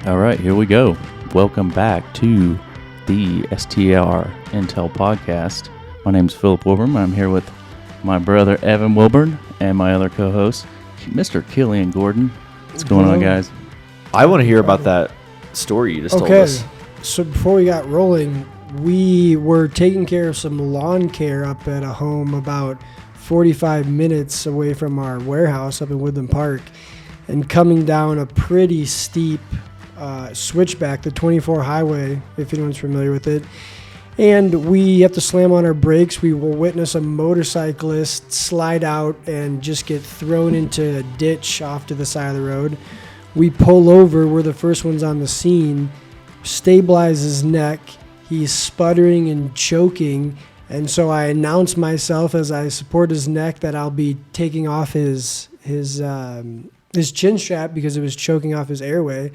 All right, here we go. Welcome back to the STR Intel podcast. My name is Philip Wilburn. I'm here with my brother Evan Wilburn and my other co-host, Mr. Killian Gordon. What's going on, guys? I want to hear about that story you just told us. So before we got rolling, we were taking care of some lawn care up at a home about 45 minutes away from our warehouse up in Woodland Park, and coming down a pretty steep switchback, the 24 highway, if anyone's familiar with it. And we have to slam on our brakes. We will witness a motorcyclist slide out and just get thrown into a ditch off to the side of the road. We pull over. We're the first ones on the scene. Stabilize his neck. He's sputtering and choking. And so I announce myself as I support his neck that I'll be taking off his chin strap because it was choking off his airway.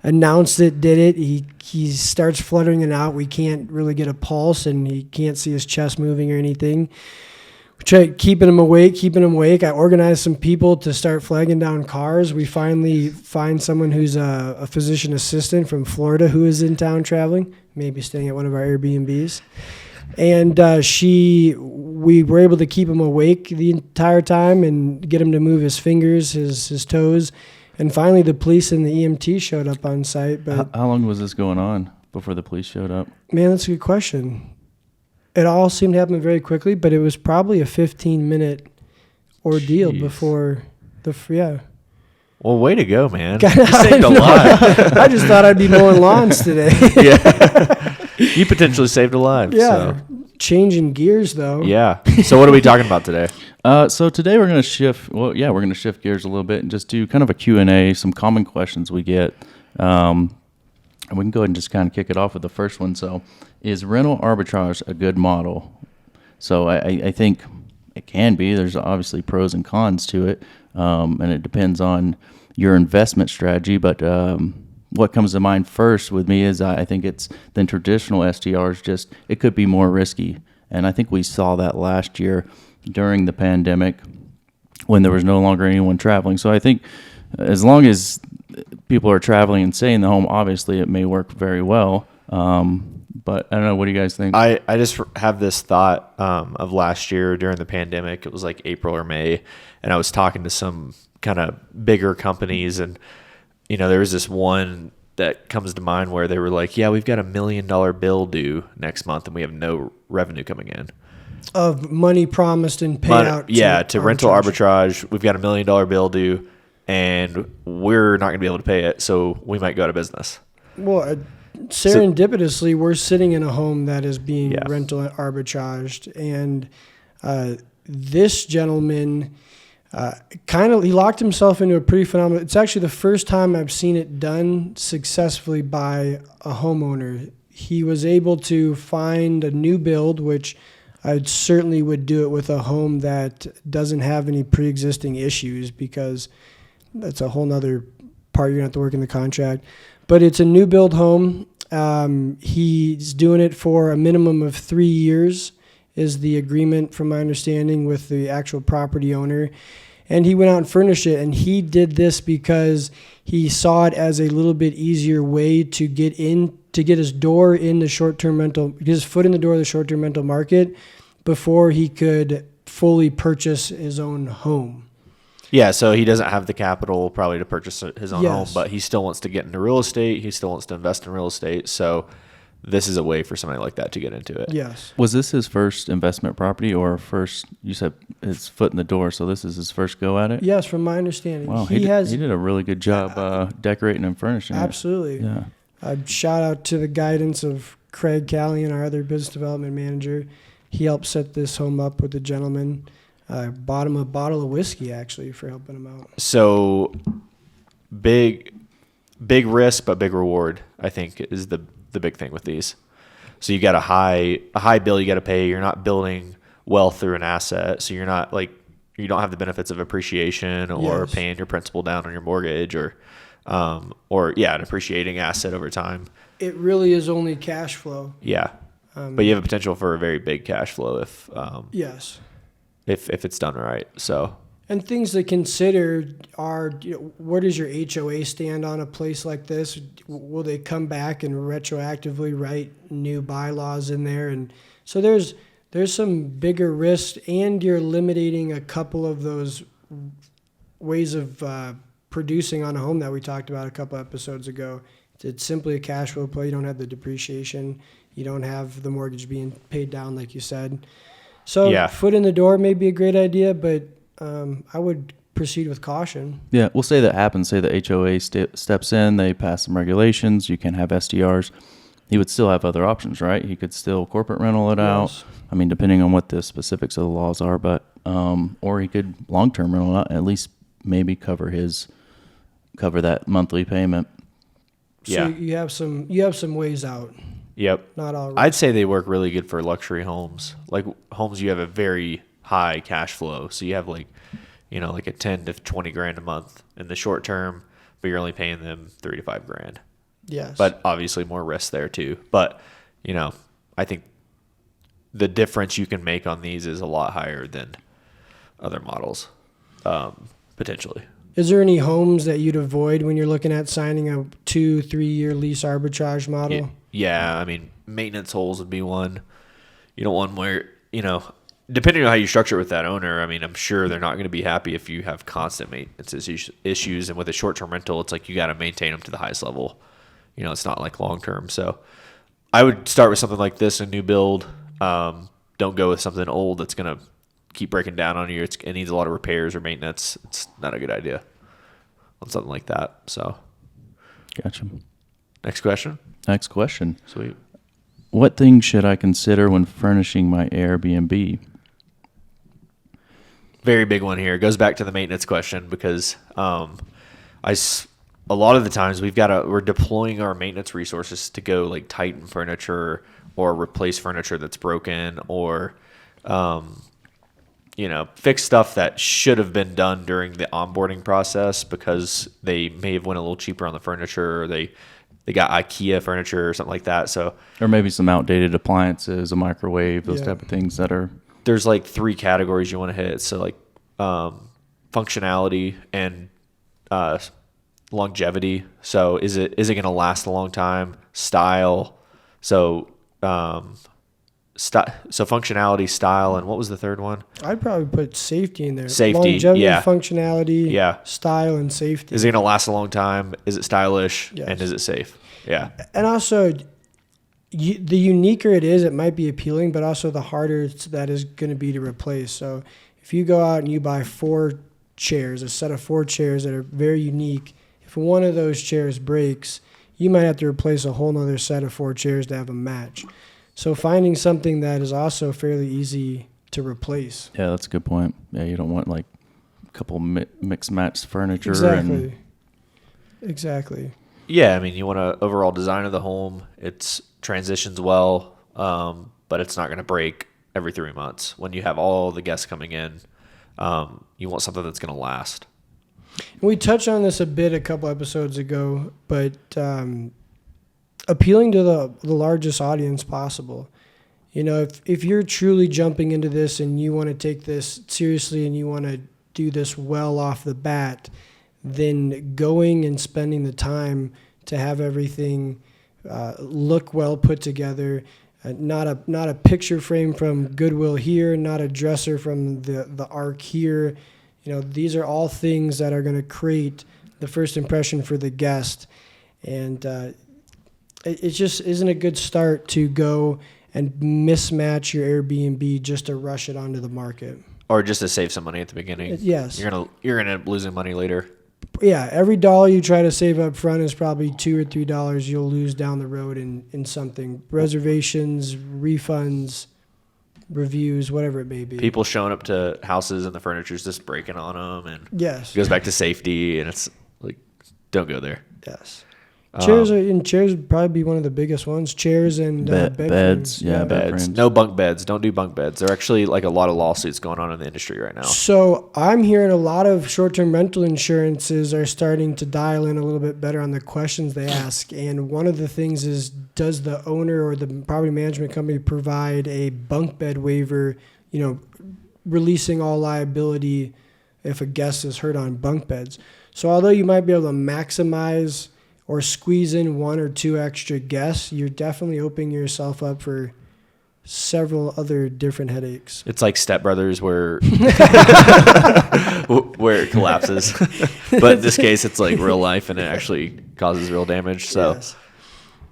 Announced it, did it. He starts fluttering it out. We can't really get a pulse, and he can't see his chest moving or anything. We try keeping him awake. I organized some people to start flagging down cars. We finally find someone who's a physician assistant from Florida who is in town traveling, maybe staying at one of our Airbnbs. And we were able to keep him awake the entire time and get him to move his fingers, his toes. And finally, the police and the EMT showed up on site. But How long was this going on before the police showed up? Man, that's a good question. It all seemed to happen very quickly, but it was probably a 15-minute ordeal before yeah. Well, way to go, man. You saved a lot. I just thought I'd be mowing lawns today. Yeah. You potentially saved a life. Yeah. So. Changing gears, though. Yeah. So what are we talking about today? So today we're going to shift. Well, yeah, we're going to shift gears a little bit and just do kind of a Q&A, some common questions we get. And we can go ahead and just kind of kick it off with the first one. So, is rental arbitrage a good model? So I think it can be. There's obviously pros and cons to it, and it depends on your investment strategy. But what comes to mind first with me is I think it's the traditional STRs. Just it could be more risky, and I think we saw that last year during the pandemic when there was no longer anyone traveling. So I think as long as people are traveling and staying in the home, obviously it may work very well. But I don't know. What do you guys think? I just have this thought of last year during the pandemic. It was like April or May, and I was talking to some kind of bigger companies, and there was this one that comes to mind where they were like, yeah, we've got $1 million bill due next month and we have no revenue coming in. Of money promised and payout. To rental arbitrage. We've got $1 million bill due and we're not going to be able to pay it, so we might go out of business. Well, serendipitously, we're sitting in a home that is being rental arbitraged, and this gentleman... he locked himself into a pretty phenomenal. It's actually the first time I've seen it done successfully by a homeowner. He was able to find a new build, which I certainly would do it with a home that doesn't have any pre-existing issues, because that's a whole nother part you're going to have to work in the contract. But it's a new build home. He's doing it for a minimum of 3 years is the agreement, from my understanding, with the actual property owner. And he went out and furnished it, and he did this because he saw it as a little bit easier way to get his door in the short-term rental, get his foot in the door of the short-term rental market before he could fully purchase his own home. Yeah, so he doesn't have the capital probably to purchase his own home, Yes. but he still wants to get into real estate. He still wants to invest in real estate. So this is a way for somebody like that to get into it. Yes. Was this his first investment property or first, you said his foot in the door, so this is his first go at it? Yes, from my understanding. Wow, he did a really good job decorating and furnishing Absolutely. it. Yeah. I'd shout out to the guidance of Craig Callion, our other business development manager. He helped set this home up with the gentleman. I bought him a bottle of whiskey, actually, for helping him out. So big risk, but big reward, I think, is the big thing with these. So you got a high bill you got to pay. You're not building wealth through an asset. So you're not you don't have the benefits of appreciation or paying your principal down on your mortgage or an appreciating asset over time. It really is only cash flow. Yeah. But you have a potential for a very big cash flow if Yes. if it's done right. So And things to consider are, where does your HOA stand on a place like this? Will they come back and retroactively write new bylaws in there? And so there's some bigger risks, and you're eliminating a couple of those ways of producing on a home that we talked about a couple episodes ago. It's simply a cash flow play. You don't have the depreciation. You don't have the mortgage being paid down, like you said. So foot in the door may be a great idea, but I would proceed with caution. Yeah, we'll say that happens. Say the HOA steps in, they pass some regulations. You can have STRs. He would still have other options, right? He could still corporate rental it out. I mean, depending on what the specifics of the laws are, but or he could long-term rental it out and at least maybe cover that monthly payment. So you have some ways out. Yep. Not all right. I'd say they work really good for luxury homes, like homes you have a very high cash flow. So you have like a 10 to 20 grand a month in the short term, but you're only paying them 3 to 5 grand. Yes. But obviously more risk there too. But, I think the difference you can make on these is a lot higher than other models, potentially. Is there any homes that you'd avoid when you're looking at signing a 2-3 year lease arbitrage model? Yeah. I mean, maintenance holes would be one. You don't want where, depending on how you structure it with that owner, I mean, I'm sure they're not going to be happy if you have constant maintenance issues. And with a short-term rental, it's like you got to maintain them to the highest level. It's not like long-term. So I would start with something like this, a new build. Don't go with something old that's going to keep breaking down on you. It needs a lot of repairs or maintenance. It's not a good idea on something like that. So, Gotcha. Next question. Sweet. What things should I consider when furnishing my Airbnb? Very big one here. It goes back to the maintenance question because a lot of the times we're deploying our maintenance resources to go like tighten furniture or replace furniture that's broken or fix stuff that should have been done during the onboarding process because they may have went a little cheaper on the furniture or they got IKEA furniture or something like that. So, or maybe some outdated appliances, a microwave, those type of things that are. There's like 3 categories you want to hit. So like functionality and longevity. So is it going to last a long time? Style. So functionality, style, and what was the third one? I'd probably put safety in there. Safety, longevity, yeah. Functionality, style, and safety. Is it going to last a long time? Is it stylish? Yes. And is it safe? Yeah. And also, the uniquer it is, it might be appealing, but also the harder that is going to be to replace. So if you go out and you buy 4 chairs, a set of 4 chairs that are very unique, if one of those chairs breaks, you might have to replace a whole other set of 4 chairs to have a match. So finding something that is also fairly easy to replace. Yeah, that's a good point. Yeah, you don't want like a couple mixed match furniture. Exactly. Yeah, I mean, you want an overall design of the home. It transitions well, but it's not going to break every 3 months. When you have all the guests coming in, you want something that's going to last. We touched on this a bit a couple episodes ago, but appealing to the largest audience possible. If you're truly jumping into this and you want to take this seriously and you want to do this well off the bat, then going and spending the time to have everything look well put together, not a picture frame from Goodwill here, not a dresser from the Ark here. These are all things that are going to create the first impression for the guest. And it just isn't a good start to go and mismatch your Airbnb just to rush it onto the market. Or just to save some money at the beginning. Yes. You're gonna end up losing money later. Yeah, every dollar you try to save up front is probably $2 or $3 you'll lose down the road in something. Reservations, refunds, reviews, whatever it may be. People showing up to houses and the furniture's just breaking on them, and yes, it goes back to safety, and it's like, don't go there. Yes. Chairs would probably be one of the biggest ones. Chairs and bed beds. frames. Yeah, bed Beds. frames. No bunk beds. Don't do bunk beds. There are actually like a lot of lawsuits going on in the industry right now. So I'm hearing a lot of short-term rental insurances are starting to dial in a little bit better on the questions they ask. And one of the things is, does the owner or the property management company provide a bunk bed waiver, releasing all liability if a guest is hurt on bunk beds. So although you might be able to maximize or squeeze in 1 or 2 extra guests, you're definitely opening yourself up for several other different headaches. It's like Step Brothers where where it collapses. But in this case, it's like real life and it actually causes real damage. So Yes.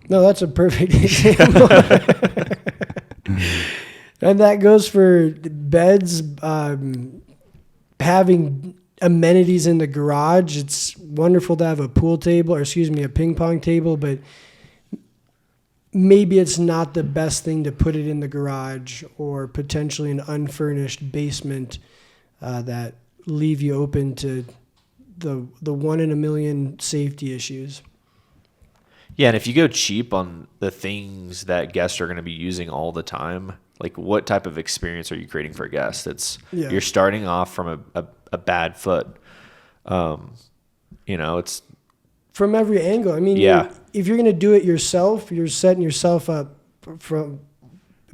No, that's a perfect example. And that goes for beds, having amenities in the garage. It's wonderful to have a pool table, or a ping pong table, but maybe it's not the best thing to put it in the garage or potentially an unfurnished basement that leave you open to the 1 in a million safety issues. yeah, and if you go cheap on the things that guests are going to be using all the time, like what type of experience are you creating for a guest? You're starting off from a bad foot. It's From every angle. I mean, Yeah. if you're going to do it yourself, you're setting yourself up from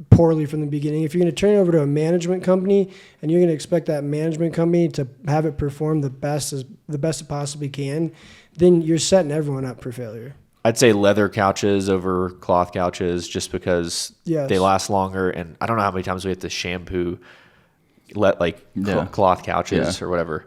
poorly from the beginning. If you're going to turn it over to a management company and you're going to expect that management company to have it perform the best it possibly can, then you're setting everyone up for failure. I'd say leather couches over cloth couches just because Yes. they last longer. And I don't know how many times we have to shampoo Yeah. cloth couches Yeah. or whatever.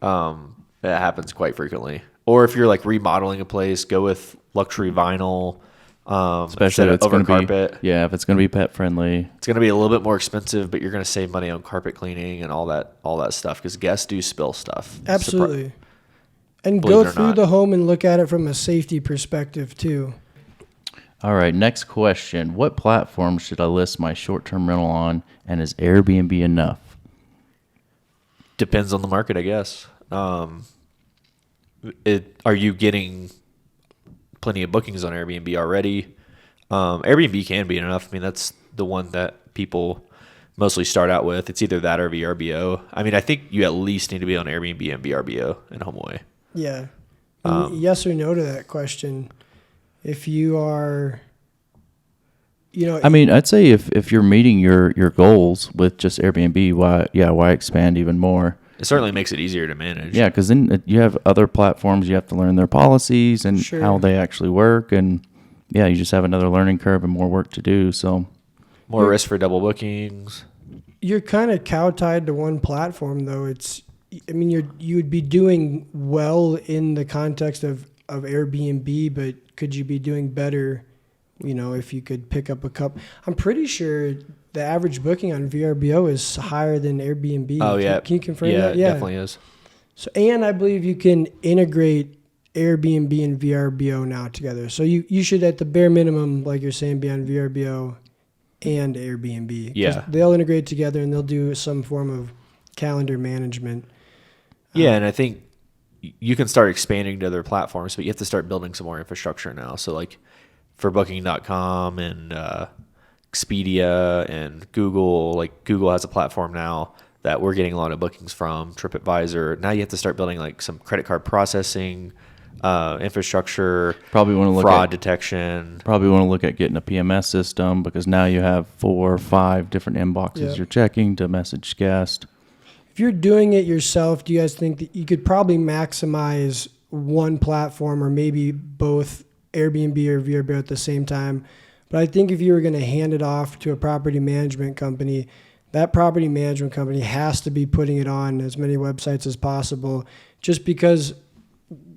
That happens quite frequently. Or if you're like remodeling a place, go with luxury vinyl, Especially instead if of it's over going to carpet. be, if it's going to be pet friendly. It's going to be a little bit more expensive, but you're going to save money on carpet cleaning and all that stuff because guests do spill stuff. Absolutely. And Believe go it or through not. the home and look at it from a safety perspective too. All right, next question. What platform should I list my short-term rental on, and is Airbnb enough? Depends on the market, I guess. Are you getting plenty of bookings on Airbnb already? Airbnb can be enough. I mean, that's the one that people mostly start out with. It's either that or VRBO. I mean, I think you at least need to be on Airbnb and VRBO in HomeAway. Yeah. Yes or no to that question. If you are, I mean, I'd say if you're meeting your goals with just Airbnb, why expand even more? It certainly makes it easier to manage. Yeah, because then you have other platforms. You have to learn their policies and Sure. how they actually work. And, you just have another learning curve and more work to do. So, More risk for double bookings. you're kind of cow tied to one platform though. You would be doing well in the context of Airbnb, but could you be doing better, if you could pick up a couple? I'm pretty sure the average booking on VRBO is higher than Airbnb. Oh, yeah. Can you confirm Yeah, that? it definitely is. So, and I believe you can integrate Airbnb and VRBO now together. So you should, at the bare minimum, like you're saying, be on VRBO and Airbnb. 'Cause Yeah. they'll integrate together and they'll do some form of calendar management. Yeah, and I think you can start expanding to other platforms, but you have to start building some more infrastructure now. So like for Booking.com and Expedia and Google, like Google has a platform now that we're getting a lot of bookings from, TripAdvisor. Now you have to start building like some credit card processing, infrastructure, probably want to look fraud at detection. Probably want to look at getting a PMS system because now you have 4 or 5 different inboxes Yeah. you're checking to message guests. If you're doing it yourself, do you guys think that you could probably maximize one platform or maybe both Airbnb or VRBO at the same time? But I think if you were going to hand it off to a property management company, that property management company has to be putting it on as many websites as possible, just because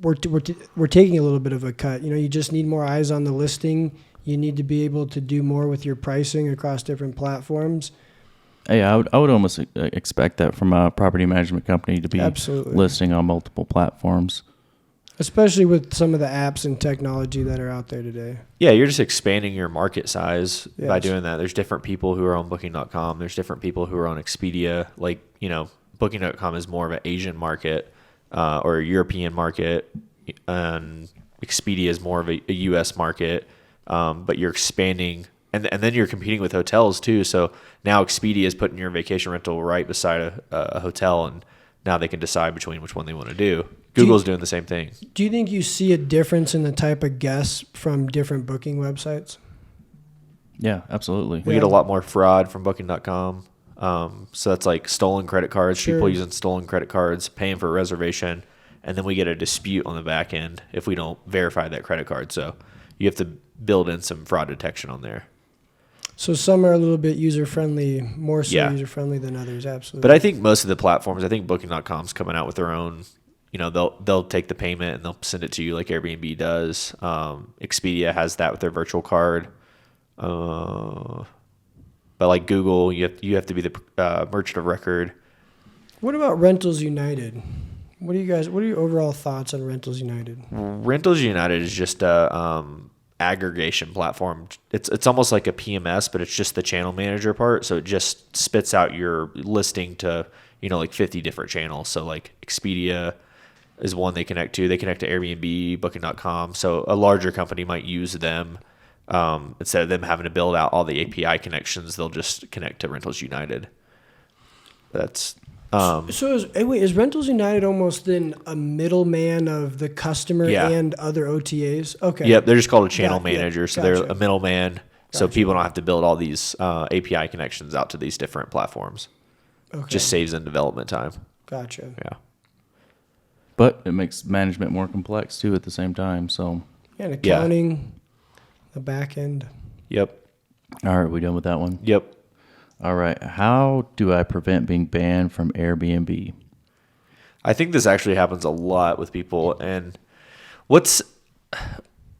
we're taking a little bit of a cut. You just need more eyes on the listing. You need to be able to do more with your pricing across different platforms. Yeah, I would almost expect that from a property management company to be Absolutely. listing on multiple platforms. Especially with some of the apps and technology that are out there today. Yeah, you're just expanding your market size by Yes. doing that. There's different people who are on Booking.com. There's different people who are on Expedia. Like, Booking.com is more of an Asian market or a European market, and Expedia is more of a U.S. market. But you're expanding, and then you're competing with hotels too. So now Expedia is putting your vacation rental right beside a hotel, and now they can decide between which one they want to do. Google's doing the same thing. Do you think you see a difference in the type of guests from different booking websites? Yeah, absolutely. We get a lot more fraud from Booking.com. So that's like stolen credit cards, Sure. people using stolen credit cards, paying for a reservation, and then we get a dispute on the back end if we don't verify that credit card. So you have to build in some fraud detection on there. So some are a little bit user-friendly, more so Yeah. user-friendly than others, absolutely. But I think most of the platforms, I think Booking.com's coming out with their own, they'll take the payment and they'll send it to you like Airbnb does. Expedia has that with their virtual card. But like Google, you have to be the merchant of record. What about Rentals United? What are your overall thoughts on Rentals United? Rentals United is just a aggregation platform. It's almost like a PMS, but it's just the channel manager part. So it just spits out your listing to, like 50 different channels. So like Expedia is one they connect to. They connect to Airbnb, Booking.com. So a larger company might use them. Instead of them having to build out all the API connections, they'll just connect to Rentals United. That's Is Rentals United almost then a middleman of the customer Yeah. and other OTAs? Okay. Yep, they're just called a channel Got- yeah, manager. So gotcha. they're a middleman. So people don't have to build all these API connections out to these different platforms. Okay. Just saves in development time. Gotcha. Yeah. But it makes management more complex too at the same time. So, And accounting, the back end. Yep. all right, we done with that one? Yep. All right. How do I prevent being banned from Airbnb? I think this actually happens a lot with people. And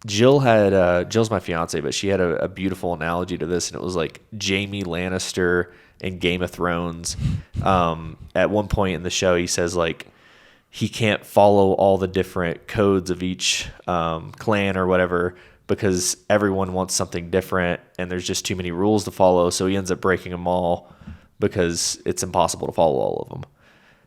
Jill's my fiance, but she had a beautiful analogy to this, and it was like Jaime Lannister in Game of Thrones. At one point in the show, he says like he can't follow all the different codes of each clan or whatever because everyone wants something different, and there's just too many rules to follow. So he ends up breaking them all because it's impossible to follow all of them.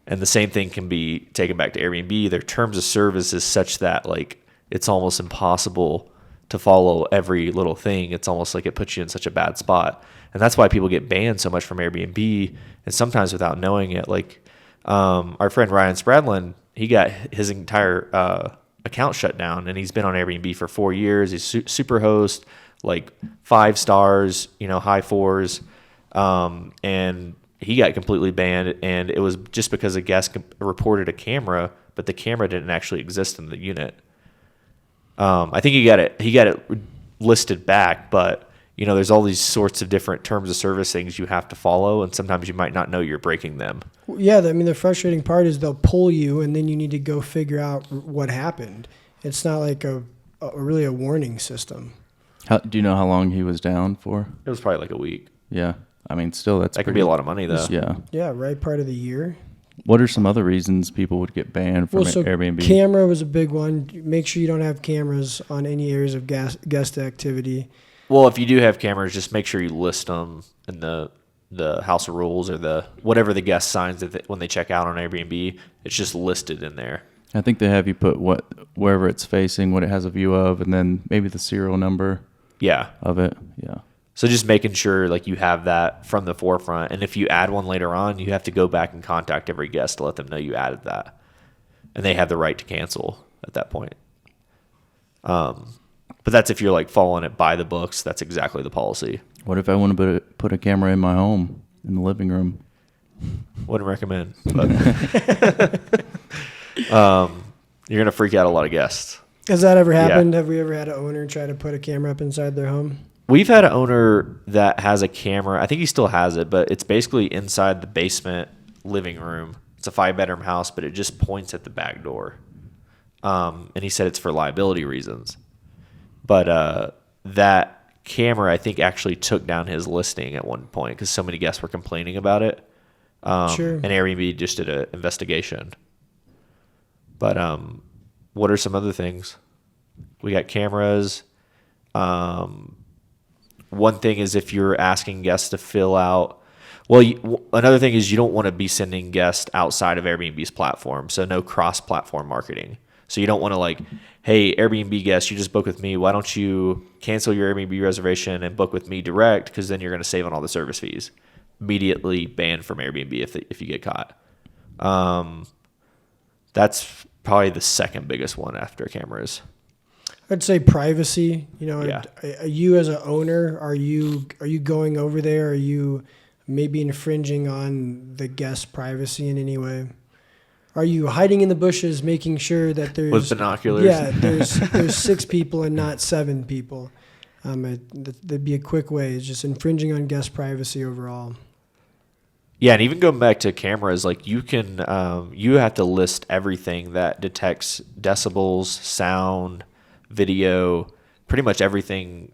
And the same thing can be taken back to Airbnb. Their terms of service is such that like it's almost impossible to follow every little thing. It's almost like it puts you in such a bad spot. And that's why people get banned so much from Airbnb, and sometimes without knowing it. Like our friend Ryan Spradlin, he got his entire account shut down, and he's been on Airbnb for 4 years. He's super host, like 5 stars, high 4s. And he got completely banned, and it was just because a guest reported a camera, but the camera didn't actually exist in the unit. I think he got it listed back, but there's all these sorts of different terms of service things you have to follow, and sometimes you might not know you're breaking them. Yeah, I mean, the frustrating part is they'll pull you, and then you need to go figure out what happened. It's not like really a warning system. Do you know how long he was down for? It was probably like a week. Yeah. I mean, still, that That could be a lot of money, though. Yeah. Yeah, right part of the year. What are some other reasons people would get banned from Airbnb? Camera was a big one. Make sure you don't have cameras on any areas of guest activity. Well, if you do have cameras, just make sure you list them in the house of rules or whatever the guest signs when they check out on Airbnb. It's just listed in there. I think they have you put wherever it's facing, what it has a view of, and then maybe the serial number Yeah. of it. Yeah. So just making sure like you have that from the forefront. And if you add one later on, you have to go back and contact every guest to let them know you added that. And they have the right to cancel at that point. But that's if you're like following it by the books. That's exactly the policy. What if I want to put a camera in my home, in the living room? Wouldn't recommend. But you're going to freak out a lot of guests. Has that ever happened? Have we ever had an owner try to put a camera up inside their home? We've had an owner that has a camera. I think he still has it, but it's basically inside the basement living room. It's a 5-bedroom house, but it just points at the back door. And he said it's for liability reasons. But that camera, I think, actually took down his listing at one point because so many guests were complaining about it. Sure. And Airbnb just did an investigation. But what are some other things? We got cameras. One thing is if you're asking guests to fill out, another thing is you don't want to be sending guests outside of Airbnb's platform, so no cross-platform marketing. So you don't want to like, hey, Airbnb guests, you just book with me. Why don't you cancel your Airbnb reservation and book with me direct? Because then you're going to save on all the service fees. Immediately banned from Airbnb if you get caught. That's probably the second biggest one after cameras. I'd say privacy. Yeah. You as an owner, are you going over there? Are you maybe infringing on the guest's privacy in any way? Are you hiding in the bushes, making sure that there's With binoculars? Yeah, there's 6 people and not 7 people. That'd be a quick way. It's just infringing on guest privacy overall. Yeah, and even going back to cameras, like you can, you have to list everything that detects decibels, sound, video, pretty much everything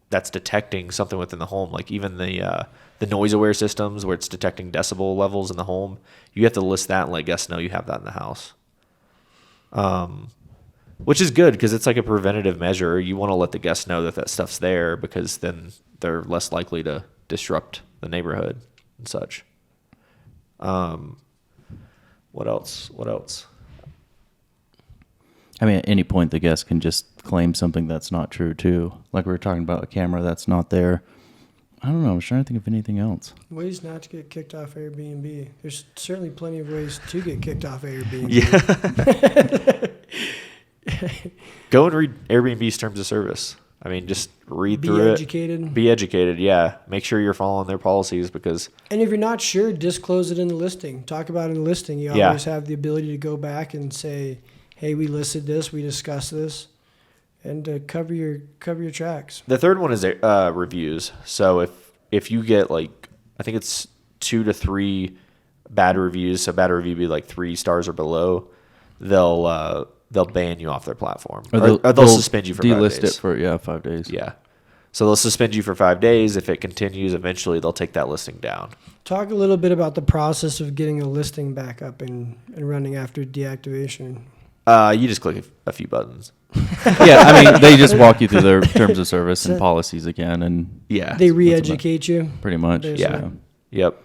that's detecting something within the home. Like even the noise aware systems where it's detecting decibel levels in the home, you have to list that and let guests know you have that in the house. Which is good because it's like a preventative measure. You want to let the guests know that stuff's there because then they're less likely to disrupt the neighborhood and such. What else? I mean, at any point, the guest can just claim something that's not true, too. Like we were talking about a camera that's not there. I don't know. I was trying to think of anything else. Ways not to get kicked off Airbnb. There's certainly plenty of ways to get kicked off Airbnb. Yeah. Go and read Airbnb's terms of service. I mean, just read through it. Be educated. Be educated, yeah. Make sure you're following their policies because... And if you're not sure, disclose it in the listing. Talk about it in the listing. You always have the ability to go back and say, hey, we listed this, we discussed this, and cover your tracks. The third one is reviews. So if you get like, I think it's 2 to 3 bad reviews, so bad review be like 3 stars or below, they'll ban you off their platform. Or they'll suspend you for 5 days. Delist it for 5 days. Yeah. So they'll suspend you for 5 days. If it continues, eventually they'll take that listing down. Talk a little bit about the process of getting a listing back up and running after deactivation. You just click a few buttons. Yeah, I mean, they just walk you through their terms of service and policies again, and Yeah. They re-educate you. pretty much. Basically. Yeah. Yep.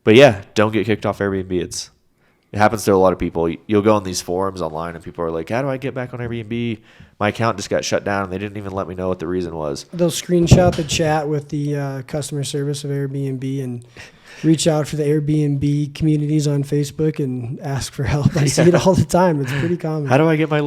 But yeah, don't get kicked off Airbnb. It happens to a lot of people. You'll go on these forums online and people are like, how do I get back on Airbnb? My account just got shut down and they didn't even let me know what the reason was. They'll screenshot the chat with the customer service of Airbnb and reach out for the Airbnb communities on Facebook and ask for help. I see it all the time. It's pretty common. How do I get my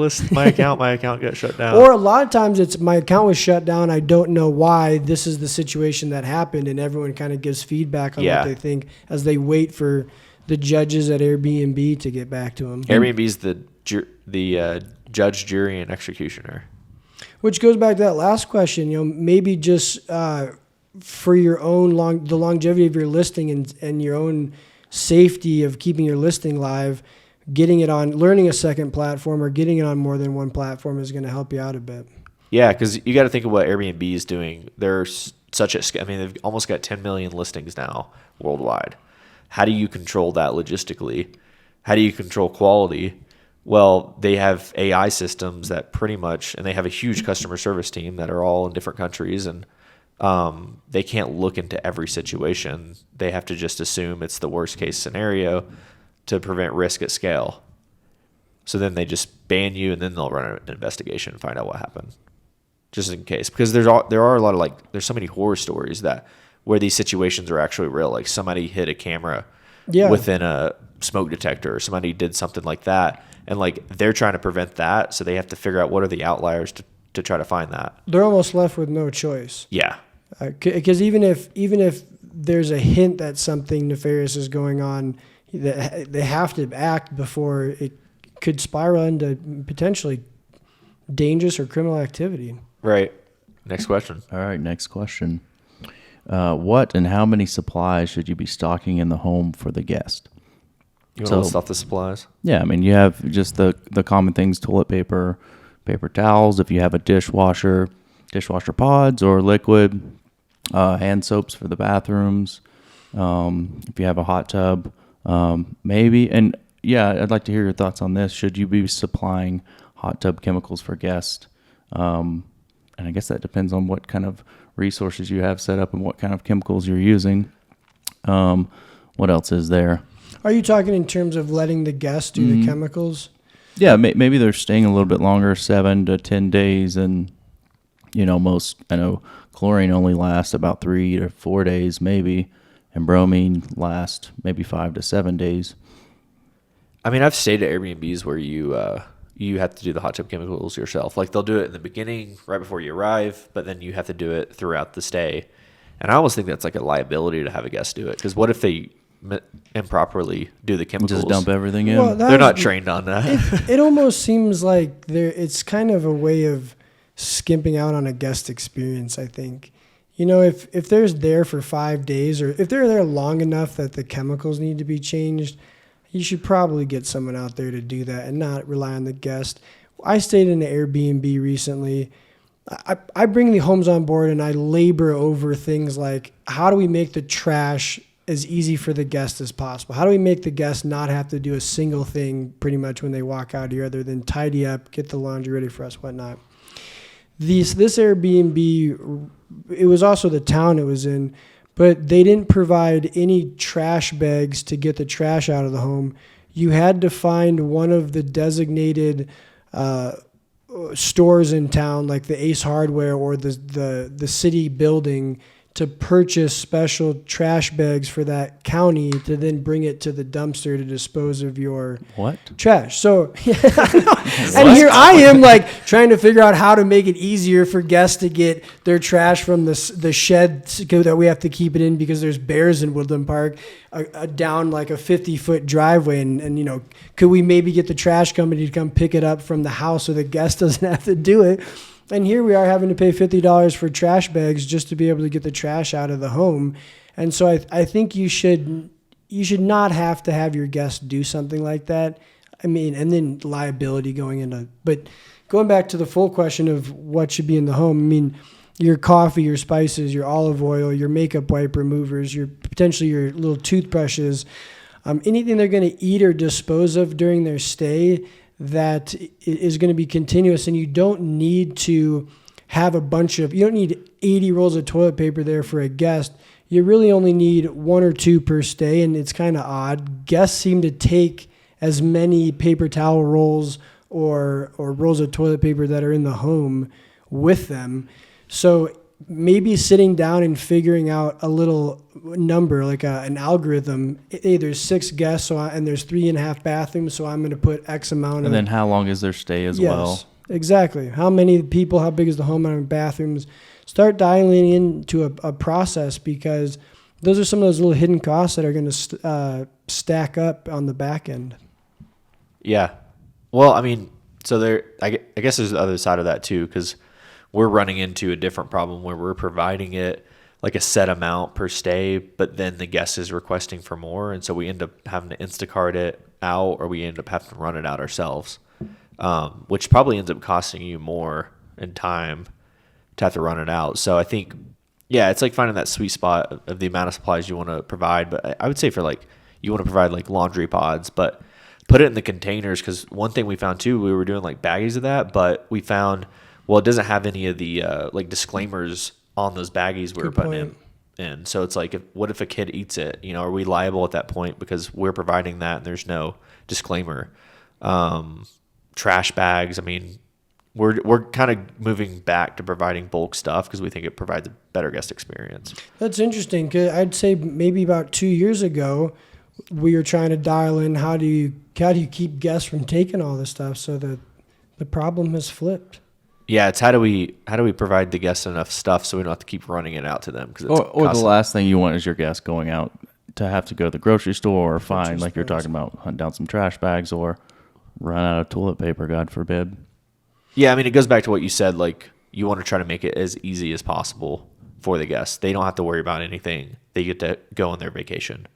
account? My account got shut down. Or a lot of times it's my account was shut down. I don't know why. This is the situation that happened, and everyone kind of gives feedback on what they think as they wait for the judges at Airbnb to get back to them. Airbnb's the judge, jury, and executioner. Which goes back to that last question. Maybe just for your own the longevity of your listing and your own safety of keeping your listing live, getting it on, learning a second platform or getting it on more than one platform is going to help you out a bit. Yeah, because you got to think of what Airbnb is doing. They're they've almost got 10 million listings now worldwide. How do you control that logistically? How do you control quality? Well, they have AI systems that pretty much, and they have a huge customer service team that are all in different countries, and they can't look into every situation. They have to just assume it's the worst case scenario to prevent risk at scale. So then they just ban you, and then they'll run an investigation and find out what happened, just in case. Because there are a lot of there's so many horror stories where these situations are actually real. Like somebody hit a camera within a smoke detector, or somebody did something like that, and they're trying to prevent that, so they have to figure out what are the outliers to try to find that. They're almost left with no choice. Yeah. Because even if there's a hint that something nefarious is going on, they have to act before it could spiral into potentially dangerous or criminal activity. Right. Next question. All right, next question. What and how many supplies should you be stocking in the home for the guest? You want to list off the supplies? Yeah, I mean, you have just the common things: toilet paper, paper towels. If you have a dishwasher pods or liquid, hand soaps for the bathrooms. If you have a hot tub, maybe. And yeah, I'd like to hear your thoughts on this. Should you be supplying hot tub chemicals for guests? And I guess that depends on what kind of resources you have set up and what kind of chemicals you're using. What else is there? Are you talking in terms of letting the guests do the chemicals? Yeah, maybe they're staying a little bit longer, 7 to 10 days, and I know chlorine only lasts about 3 to 4 days, maybe, and bromine lasts maybe 5 to 7 days. I mean, I've stayed at Airbnbs where you have to do the hot tub chemicals yourself. They'll do it in the beginning, right before you arrive, but then you have to do it throughout the stay. And I always think that's like a liability to have a guest do it, because what if they improperly do the chemicals? Just dump everything in. Well, They're not trained on that. It almost seems like it's kind of a way of skimping out on a guest experience, I think. You know, if they're there for 5 days, or if they're there long enough that the chemicals need to be changed, you should probably get someone out there to do that and not rely on the guest. I stayed in an Airbnb recently. I bring the homes on board and I labor over things like, how do we make the trash as easy for the guest as possible? How do we make the guest not have to do a single thing pretty much when they walk out here other than tidy up, get the laundry ready for us, whatnot? This Airbnb, it was also the town it was in, but they didn't provide any trash bags to get the trash out of the home. You had to find one of the designated stores in town, like the Ace Hardware or the city building, to purchase special trash bags for that county to then bring it to the dumpster to dispose of your trash. So, and here I am like trying to figure out how to make it easier for guests to get their trash from the shed that we have to keep it in because there's bears in Woodland Park down like a 50-foot driveway. And, you know, could we maybe get the trash company to come pick it up from the house so the guest doesn't have to do it? And here we are having to pay $50 for trash bags just to be able to get the trash out of the home. And so I think you should not have to have your guests do something like that. I mean, and then liability going into, but going back to the full question of what should be in the home, I mean, your coffee, your spices, your olive oil, your makeup wipe removers, potentially your little toothbrushes, anything they're going to eat or dispose of during their stay that is going to be continuous, and you don't need to have you don't need 80 rolls of toilet paper there for a guest. You really only need 1 or 2 per stay, and it's kind of odd. Guests seem to take as many paper towel rolls or rolls of toilet paper that are in the home with them. So maybe sitting down and figuring out a little number, like an algorithm. Hey, there's 6 guests, and there's 3.5 bathrooms, so I'm going to put X amount. And then how long is their stay as well? Exactly. How many people? How big is the home? How many bathrooms? Start dialing into a process, because those are some of those little hidden costs that are going to stack up on the back end. Yeah. Well, I mean, so I guess there's the other side of that too, because we're running into a different problem where we're providing it like a set amount per stay, but then the guest is requesting for more. And so we end up having to Instacart it out, or we end up having to run it out ourselves, which probably ends up costing you more in time to have to run it out. So I think, yeah, it's like finding that sweet spot of the amount of supplies you want to provide. But I would say for like, you want to provide like laundry pods, but put it in the containers. Because one thing we found too, we were doing like baggies of that, but we found, well, it doesn't have any of the like disclaimers on those baggies we were putting in. So it's like, what if a kid eats it? You know, are we liable at that point because we're providing that and there's no disclaimer? Trash bags. I mean, we're kind of moving back to providing bulk stuff because we think it provides a better guest experience. That's interesting, because I'd say maybe about 2 years ago, we were trying to dial in how do you keep guests from taking all this stuff, so that the problem has flipped. Yeah, it's how do we provide the guests enough stuff so we don't have to keep running it out to them? Or the last thing you want is your guest going out to have to go to the grocery store or find, like you're talking about, hunt down some trash bags or run out of toilet paper, God forbid. Yeah, I mean, it goes back to what you said, like you want to try to make it as easy as possible for the guests. They don't have to worry about anything. They get to go on their vacation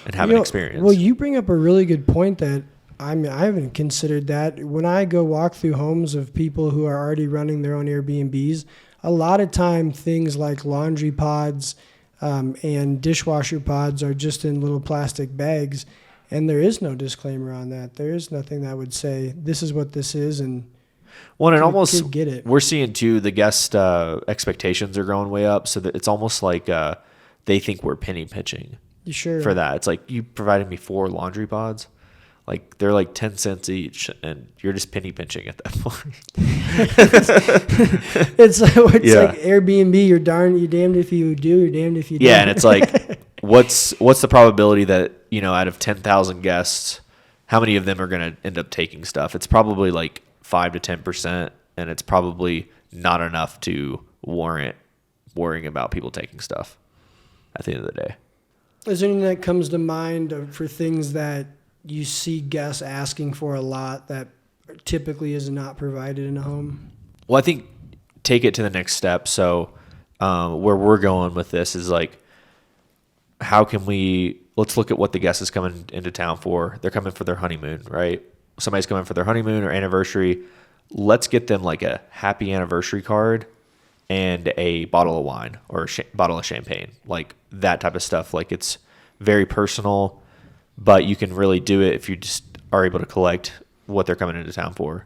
and have an experience. Well, you bring up a really good point that I haven't considered that. When I go walk through homes of people who are already running their own Airbnbs, a lot of time things like laundry pods and dishwasher pods are just in little plastic bags, and there is no disclaimer on that. There is nothing that would say this is what this is, and almost get it. We're seeing too the guest expectations are growing way up, so that it's almost like they think we're penny pinching. Sure. For that, it's like, you provided me 4 laundry pods. Like, they're like 10 cents each, and you're just penny pinching at that point. it's like Airbnb. You're damned if you do, you're damned if you don't. Yeah, and it's like, what's the probability that, you know, out of 10,000 guests, how many of them are going to end up taking stuff? It's probably like 5 to 10%, and it's probably not enough to warrant worrying about people taking stuff at the end of the day. Is there anything that comes to mind for things that you see guests asking for a lot that typically is not provided in a home? Well, I think take it to the next step. So where we're going with this is like, how can let's look at what the guest is coming into town for. They're coming for their honeymoon, right? Somebody's coming for their honeymoon or anniversary. Let's get them like a happy anniversary card and a bottle of wine or a bottle of champagne, like that type of stuff. Like it's very personal, but you can really do it if you just are able to collect what they're coming into town for.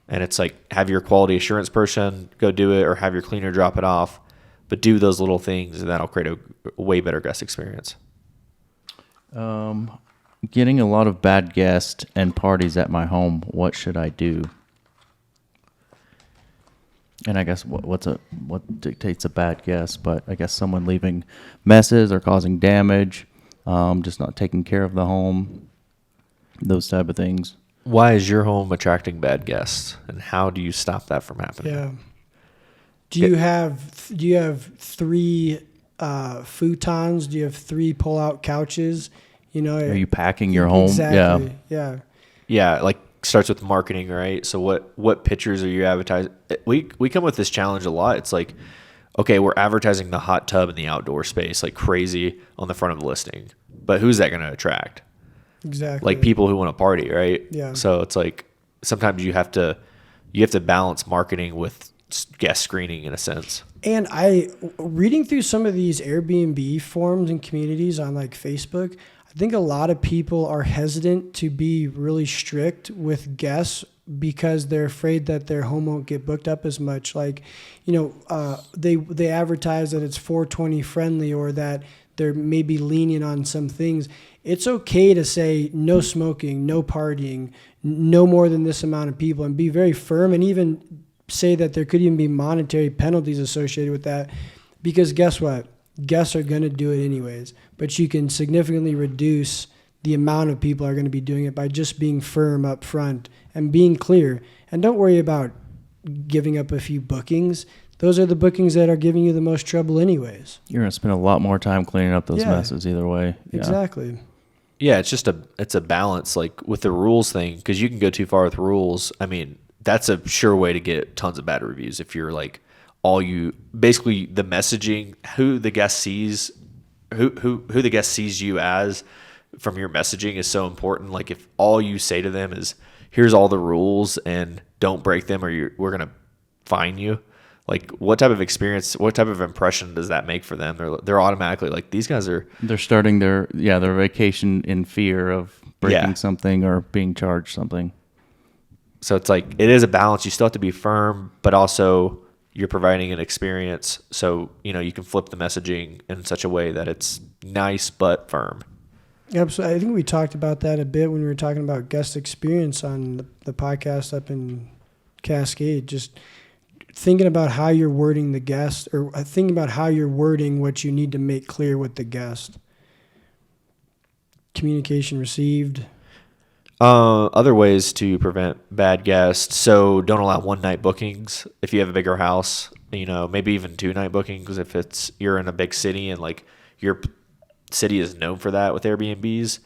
And it's like, have your quality assurance person go do it or have your cleaner drop it off, but do those little things and that'll create a way better guest experience. Getting a lot of bad guests and parties at my home. What should I do? And I guess what dictates a bad guest, but I guess someone leaving messes or causing damage, just not taking care of the home, those type of things. Why is your home attracting bad guests, and how do you stop that from happening? Yeah. Do you have 3 futons? Do you have 3 pull-out couches? You know, are you packing your home? Exactly. Yeah. Yeah, like starts with marketing, right? So what pictures are you advertising? We come with this challenge a lot. It's like, okay, we're advertising the hot tub in the outdoor space like crazy on the front of the listing, but who's that going to attract? Exactly. Like people who want to party, right? Yeah. So it's like sometimes you have to balance marketing with guest screening in a sense. And reading through some of these Airbnb forums and communities on like Facebook, I think a lot of people are hesitant to be really strict with guests because they're afraid that their home won't get booked up as much. Like, they advertise that it's 420 friendly or that they're maybe lenient on some things. It's okay to say no smoking, no partying, no more than this amount of people, and be very firm and even say that there could even be monetary penalties associated with that. Because guess what? Guests are going to do it anyways, but you can significantly reduce the amount of people are going to be doing it by just being firm up front and being clear. And don't worry about giving up a few bookings. Those are the bookings that are giving you the most trouble anyways. You're going to spend a lot more time cleaning up those messes either way. Yeah. Exactly. Yeah, it's a balance like with the rules thing, because you can go too far with rules. I mean, that's a sure way to get tons of bad reviews if you're like basically the messaging, who the guest sees you as from your messaging is so important. Like if all you say to them is here's all the rules and don't break them or we're going to fine you. Like what type of impression does that make for them? They're automatically like, these guys they're starting their vacation in fear of breaking something or being charged something. So it's like, it is a balance. You still have to be firm, but also you're providing an experience. So, you can flip the messaging in such a way that it's nice, but firm. Absolutely. I think we talked about that a bit when we were talking about guest experience on the podcast up in Cascade. Just thinking about how you're wording the guest, or thinking about how you're wording what you need to make clear with the guest. Communication received. Other ways to prevent bad guests. So don't allow one-night bookings if you have a bigger house. Maybe even 2-night bookings if you're in a big city and like your city is known for that with Airbnbs.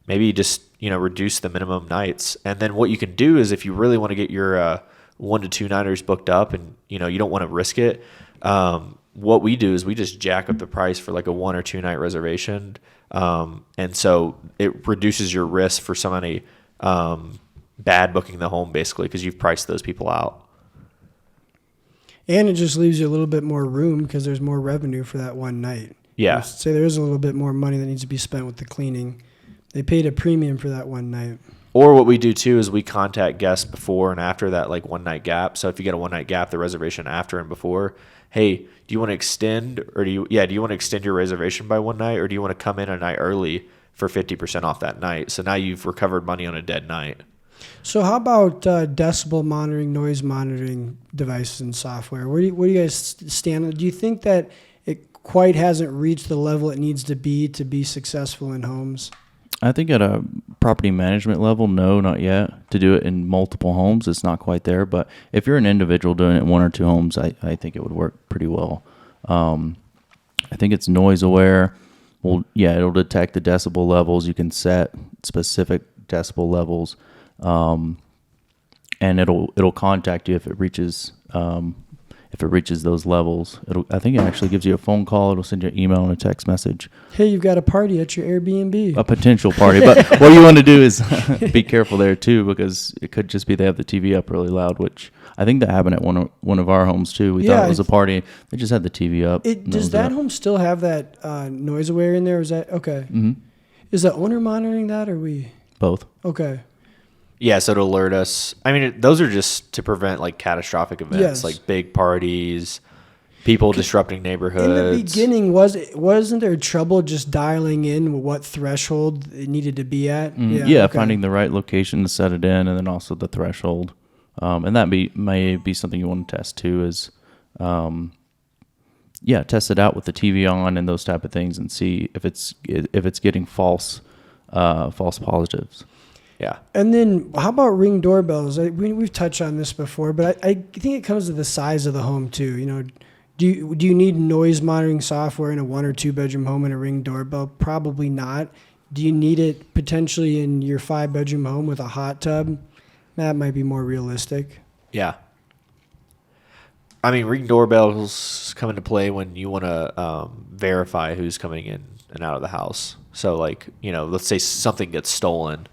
Maybe just reduce the minimum nights. And then what you can do is if you really want to get your 1 to 2 nighters booked up and you don't want to risk it, what we do is we just jack up the price for like a 1 or 2 night reservation. And so it reduces your risk for somebody bad booking the home basically because you've priced those people out. And it just leaves you a little bit more room because there's more revenue for that one night. Yeah. Say there is a little bit more money that needs to be spent with the cleaning. They paid a premium for that one night. Or what we do too is we contact guests before and after that like 1 night gap. So if you get a 1 night gap, the reservation after and before, hey, do you want to extend do you want to extend your reservation by 1 night or do you want to come in a night early for 50% off that night? So now you've recovered money on a dead night. So how about decibel monitoring, noise monitoring devices and software? Where do you guys stand on? Do you think that it quite hasn't reached the level it needs to be successful in homes? I think at a property management level, no, not yet. To do it in multiple homes, it's not quite there. But if you're an individual doing it in 1 or 2 homes, I think it would work pretty well. I think it's noise aware. Well, yeah, it'll detect the decibel levels. You can set specific decibel levels, and it'll contact you if it reaches those levels. I think it actually gives you a phone call. It'll send you an email and a text message. Hey, you've got a party at your Airbnb. A potential party, but what you want to do is be careful there too, because it could just be they have the TV up really loud, which I think that happened at one of our homes too. We thought it was a party. They just had the TV up. Does that home still have that noise aware in there? Is that okay? Mm-hmm. Is the owner monitoring that, or we? Both. Okay. Yeah, so to alert us. I mean, those are just to prevent like catastrophic events, Yes. like big parties, people disrupting neighborhoods. In the beginning, wasn't there trouble just dialing in what threshold it needed to be at? Yeah, finding the right location to set it in, and then also the threshold. And that may be something you want to test too. Is test it out with the TV on and those type of things, and see if it's getting false positives. Yeah. And then how about Ring doorbells? We've touched on this before, but I think it comes to the size of the home too. You know, do you need noise monitoring software in a 1 or 2 bedroom home and a Ring doorbell? Probably not. Do you need it potentially in your 5 bedroom home with a hot tub? That might be more realistic. Yeah. I mean, Ring doorbells come into play when you want to verify who's coming in and out of the house. So, like, let's say something gets stolen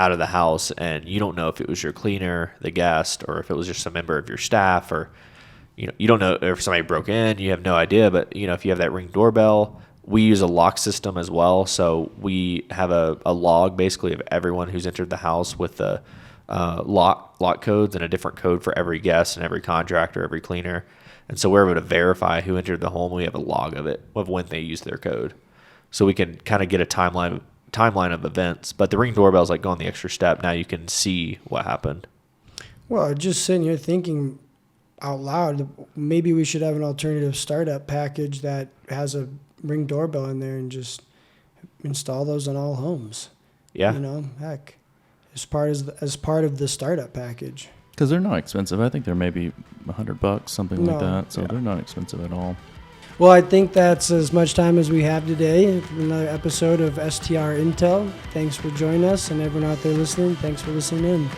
out of the house and you don't know if it was your cleaner, the guest, or if it was just a member of your staff, or you don't know if somebody broke in. You have no idea. But if you have that Ring doorbell, we use a lock system as well. So we have a log basically of everyone who's entered the house with the lock codes and a different code for every guest and every contractor, every cleaner. And so we're able to verify who entered the home. We have a log of it, of when they used their code, so we can kind of get a timeline of events. But the Ring doorbell is like going the extra step. Now you can see what happened. Well, just sitting here thinking out loud, maybe we should have an alternative startup package that has a Ring doorbell in there and just install those on all homes. Yeah. Heck, as part of the startup package. Because they're not expensive. I think they're maybe $100, something like that. So Yeah. they're not expensive at all. Well, I think that's as much time as we have today for another episode of STR Intel. Thanks for joining us, and everyone out there listening, thanks for listening in.